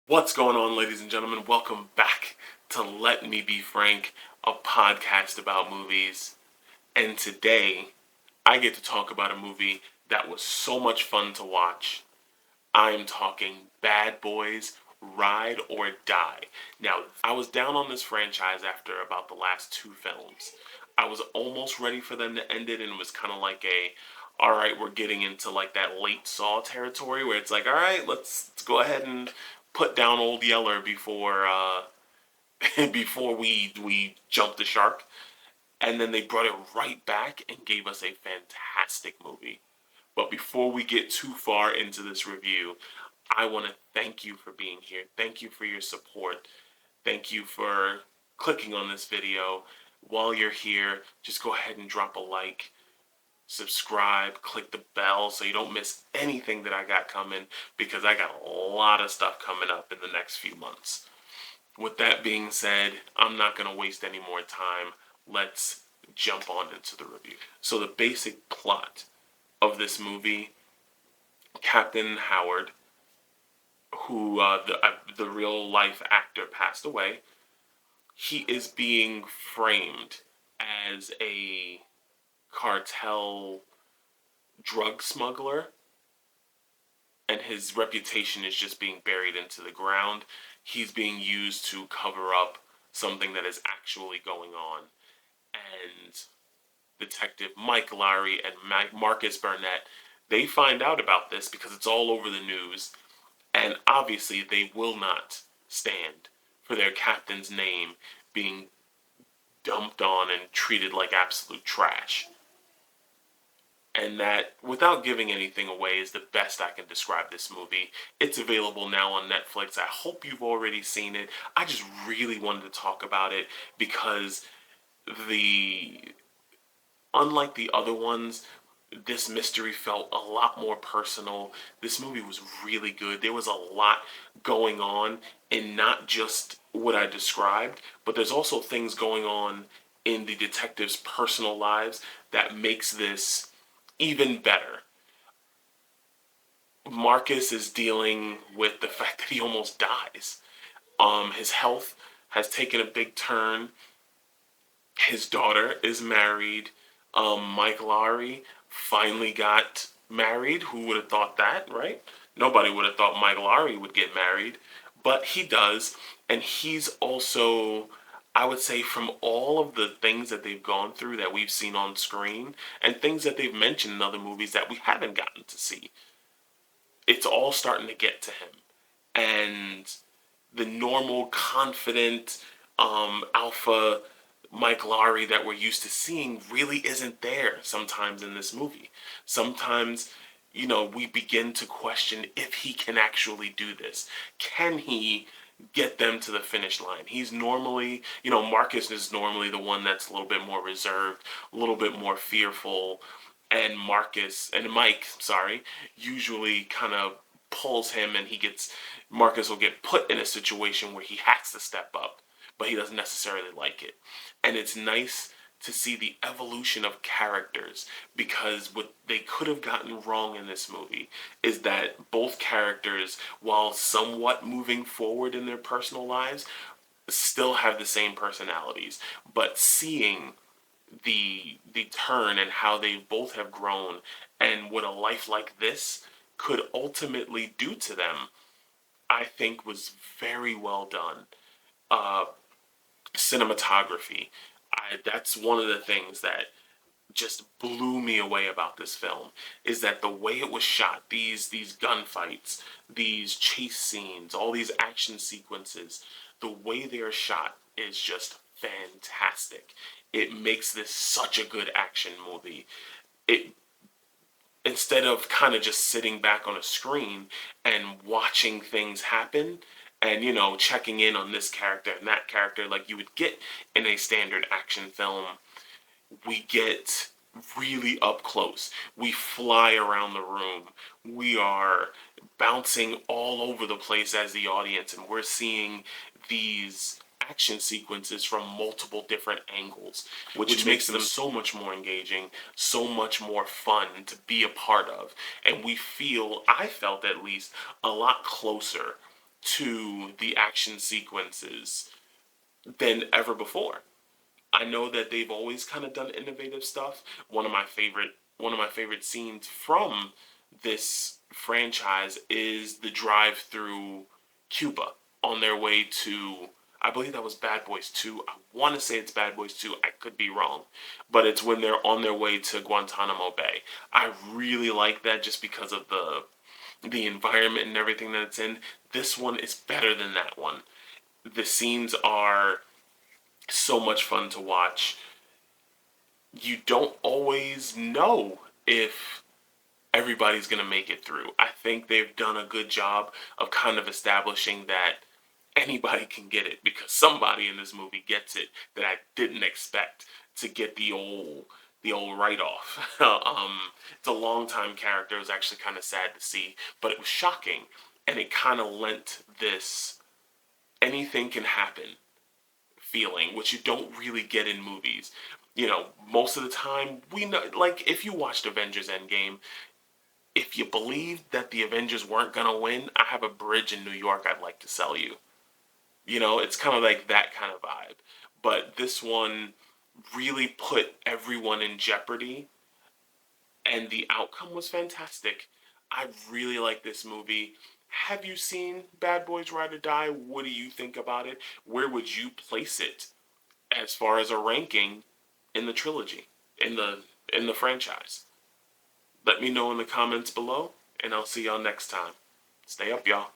What's going on, ladies and gentlemen? Welcome back to Let Me Be Frank, a podcast about movies. And today, I get to talk about a movie that was so much fun to watch. I'm talking Bad Boys Ride or Die. Now, I was down on this franchise after about the last two films. I was almost ready for them to end it, and it was kind of like all right, we're getting into like that late Saw territory where it's like, all right, let's go ahead and put down Old Yeller before before we jump the shark. And then they brought it right back and gave us a fantastic movie. But before we get too far into this review, I want to thank you for being here. Thank you for your support. Thank you for clicking on this video. While you're here, just go ahead and drop a like, subscribe, click the bell so you don't miss anything that I got coming, because I got a lot of stuff coming up in the next few months. With that being said, I'm not going to waste any more time. Let's jump on into the review. So the basic plot of this movie: Captain Howard, who the real life actor passed away. He is being framed as a cartel drug smuggler, and his reputation is just being buried into the ground. He's being used to cover up something that is actually going on. And Detective Mike Lowry and Marcus Burnett, they find out about this because it's all over the news, and obviously they will not stand for their captain's name being dumped on and treated like absolute trash. And that, without giving anything away, is the best I can describe this movie. It's available now on Netflix. I hope you've already seen it. I just really wanted to talk about it because the unlike the other ones, this mystery felt a lot more personal. This movie was really good. There was a lot going on, and not just what I described, but there's also things going on in the detectives' personal lives that makes this even better. Marcus is dealing with the fact that he almost dies. His health has taken a big turn. His daughter is married. Mike Lowry finally got married. Who would have thought that, right? Nobody would have thought Mike Lowry would get married, but he does. And he's also, I would say, from all of the things that they've gone through that we've seen on screen and things that they've mentioned in other movies that we haven't gotten to see, it's all starting to get to him. And the normal, confident, alpha Mike Lowry that we're used to seeing really isn't there sometimes in this movie. Sometimes, we begin to question if he can actually do this. Can he get them to the finish line? He's normally, Marcus is normally the one that's a little bit more reserved, a little bit more fearful, and Mike, sorry, usually kind of pulls him, and Marcus will get put in a situation where he has to step up, but he doesn't necessarily like it. And it's nice to see the evolution of characters, because what they could have gotten wrong in this movie is that both characters, while somewhat moving forward in their personal lives, still have the same personalities. But seeing the turn and how they both have grown and what a life like this could ultimately do to them, I think was very well done. Uh, Cinematography. That's one of the things that just blew me away about this film, is that the way it was shot, these gunfights, these chase scenes, all these action sequences, the way they are shot is just fantastic. It makes this such a good action movie. It Instead of kind of just sitting back on a screen and watching things happen and checking in on this character and that character like you would get in a standard action film, we get really up close. We fly around the room. We are bouncing all over the place as the audience, and we're seeing these action sequences from multiple different angles, which makes them so much more engaging, so much more fun to be a part of. And I felt at least, a lot closer to the action sequences than ever before. I know that they've always kind of done innovative stuff. One of my favorite scenes from this franchise is the drive through Cuba on their way to, I believe that was Bad Boys 2. I want to say it's Bad Boys 2. I could be wrong. But it's when they're on their way to Guantanamo Bay. I really like that just because of the environment and everything that it's in. This one is better than that one. The scenes are so much fun to watch. You don't always know if everybody's going to make it through. I think they've done a good job of kind of establishing that anybody can get it because somebody in this movie gets it that I didn't expect to get the old write off. It's a long time character. It was actually kind of sad to see, but it was shocking, and it kind of lent this anything can happen feeling, which you don't really get in movies. Most of the time, we know, like, if you watched Avengers Endgame, if you believed that the Avengers weren't going to win, I have a bridge in New York I'd like to sell you. It's kind of like that kind of vibe. But this one really put everyone in jeopardy, and the outcome was fantastic. I really like this movie. Have you seen Bad Boys Ride or Die? What do you think about it? Where would you place it as far as a ranking in the trilogy, in the franchise? Let me know in the comments below, and I'll see y'all next time. Stay up, y'all.